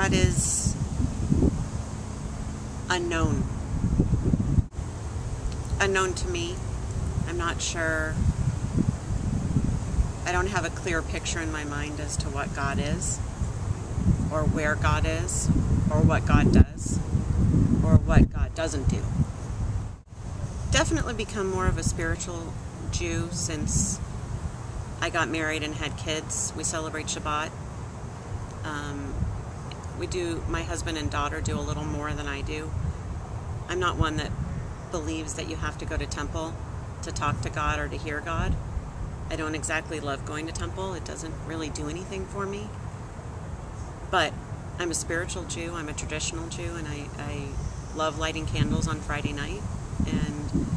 God is unknown. Unknown to me. I'm not sure. I don't have a clear picture in my mind as to what God is, or where God is, or what God does, or what God doesn't do. Definitely become more of a spiritual Jew since I got married and had kids. We celebrate Shabbat. My husband and daughter do a little more than I do. I'm not one that believes that you have to go to temple to talk to God or to hear God. I don't exactly love going to temple. It doesn't really do anything for me. But I'm a spiritual Jew. I'm a traditional Jew, and I love lighting candles on Friday night. And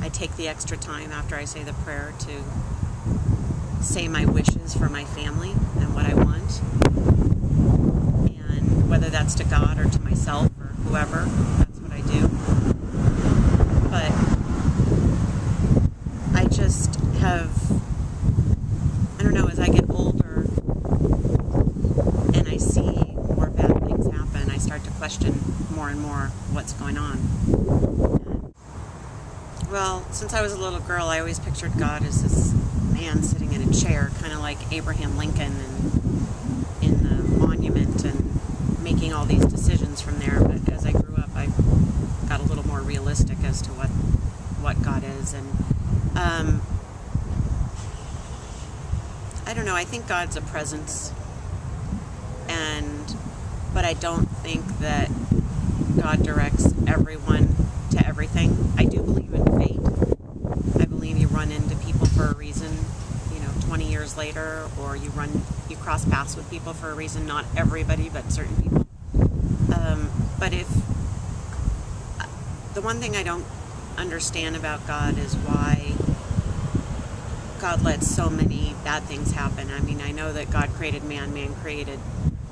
I take the extra time after I say the prayer to say my wishes for my family and what I want. And whether that's to God or to myself or whoever, that's what I do. But I just have, I don't know, as I get older and I see more bad things happen, I start to question more and more what's going on. Well, since I was a little girl, I always pictured God as this man sitting in a chair, kind of like Abraham Lincoln and in the monument, and making all these decisions from there. But as I grew up, I got a little more realistic as to what God is. And I don't know, I think God's a presence, but I don't think that God directs everyone to everything. I do believe in fate. I believe you run into people for a reason, 20 years later, or you cross paths with people for a reason. Not everybody, but certain people. But the one thing I don't understand about God is why God lets so many bad things happen. I mean, I know that God created man created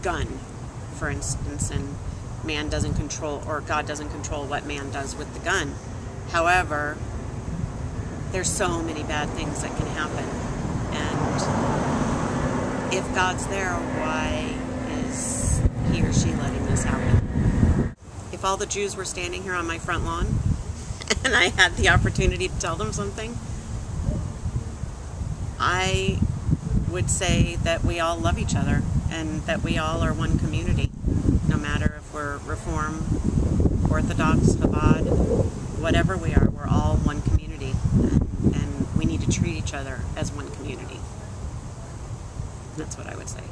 gun, for instance, and man doesn't control, or God doesn't control what man does with the gun. However, there's so many bad things that can happen. And if God's there, why is he or she letting this happen? If all the Jews were standing here on my front lawn and I had the opportunity to tell them something, I would say that we all love each other and that we all are one community. No matter if we're Reform, Orthodox, Chabad, whatever we are, we're all one community, and we need to treat each other as one community. That's what I would say.